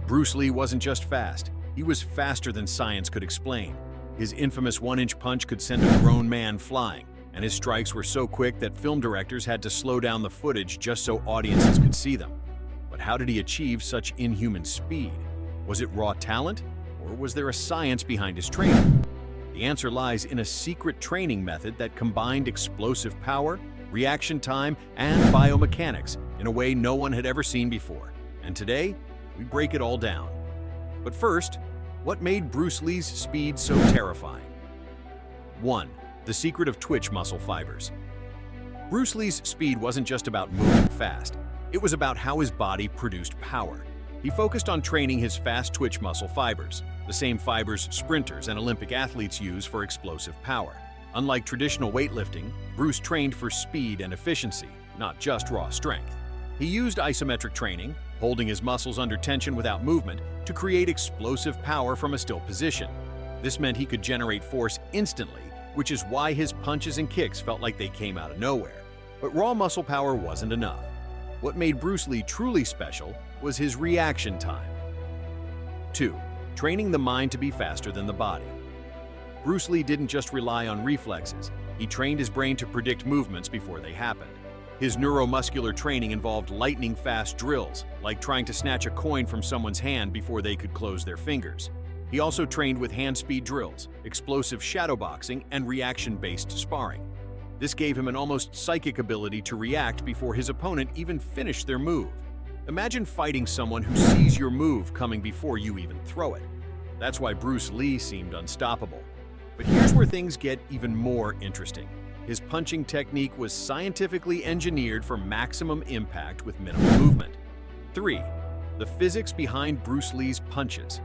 Bruce Lee wasn't just fast, he was faster than science could explain. His infamous one-inch punch could send a grown man flying, and his strikes were so quick that film directors had to slow down the footage just so audiences could see them. But how did he achieve such inhuman speed? Was it raw talent, or was there a science behind his training? The answer lies in a secret training method that combined explosive power, reaction time, and biomechanics in a way no one had ever seen before. And today, we break it all down. But first, what made Bruce Lee's speed so terrifying? 1. The secret of twitch muscle fibers. Bruce Lee's speed wasn't just about moving fast. It was about how his body produced power. He focused on training his fast twitch muscle fibers, the same fibers sprinters and Olympic athletes use for explosive power. Unlike traditional weightlifting, Bruce trained for speed and efficiency, not just raw strength. He used isometric training, holding his muscles under tension without movement, to create explosive power from a still position. This meant he could generate force instantly, which is why his punches and kicks felt like they came out of nowhere. But raw muscle power wasn't enough. What made Bruce Lee truly special was his reaction time. 2. Training the mind to be faster than the body. Bruce Lee didn't just rely on reflexes. He trained his brain to predict movements before they happened. His neuromuscular training involved lightning-fast drills, like trying to snatch a coin from someone's hand before they could close their fingers. He also trained with hand-speed drills, explosive shadowboxing, and reaction-based sparring. This gave him an almost psychic ability to react before his opponent even finished their move. Imagine fighting someone who sees your move coming before you even throw it. That's why Bruce Lee seemed unstoppable. But here's where things get even more interesting. His punching technique was scientifically engineered for maximum impact with minimal movement. 3. The physics behind Bruce Lee's punches.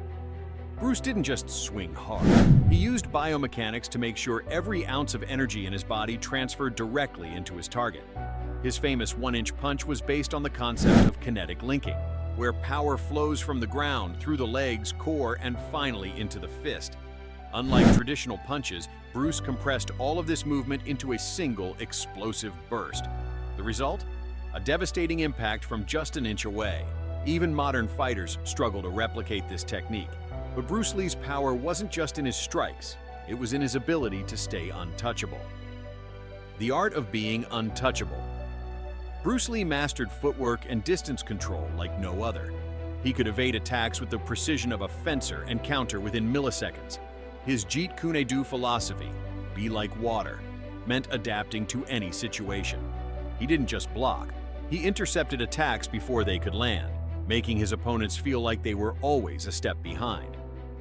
Bruce didn't just swing hard. He used biomechanics to make sure every ounce of energy in his body transferred directly into his target. His famous one-inch punch was based on the concept of kinetic linking, where power flows from the ground through the legs, core, and finally into the fist. Unlike traditional punches, Bruce compressed all of this movement into a single explosive burst. The result? A devastating impact from just an inch away. Even modern fighters struggle to replicate this technique. But Bruce Lee's power wasn't just in his strikes, it was in his ability to stay untouchable. The art of being untouchable. Bruce Lee mastered footwork and distance control like no other. He could evade attacks with the precision of a fencer and counter within milliseconds. His Jeet Kune philosophy, be like water, meant adapting to any situation. He didn't just block, he intercepted attacks before they could land, making his opponents feel like they were always a step behind.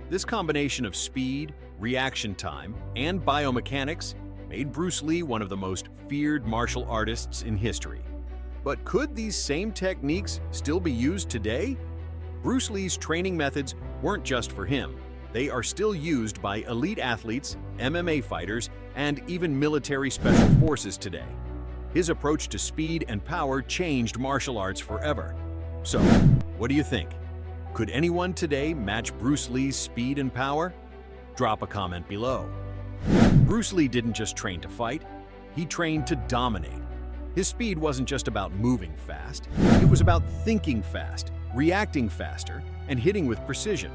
This combination of speed, reaction time, and biomechanics made Bruce Lee one of the most feared martial artists in history. But could these same techniques still be used today? Bruce Lee's training methods weren't just for him. They are still used by elite athletes, MMA fighters, and even military special forces today. His approach to speed and power changed martial arts forever. So, what do you think? Could anyone today match Bruce Lee's speed and power? Drop a comment below. Bruce Lee didn't just train to fight, he trained to dominate. His speed wasn't just about moving fast, it was about thinking fast, reacting faster, and hitting with precision.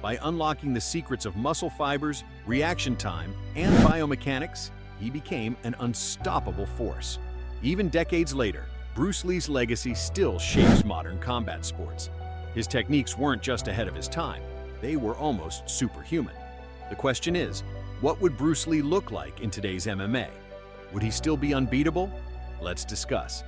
By unlocking the secrets of muscle fibers, reaction time, and biomechanics, he became an unstoppable force. Even decades later, Bruce Lee's legacy still shapes modern combat sports. His techniques weren't just ahead of his time, they were almost superhuman. The question is, what would Bruce Lee look like in today's MMA? Would he still be unbeatable? Let's discuss.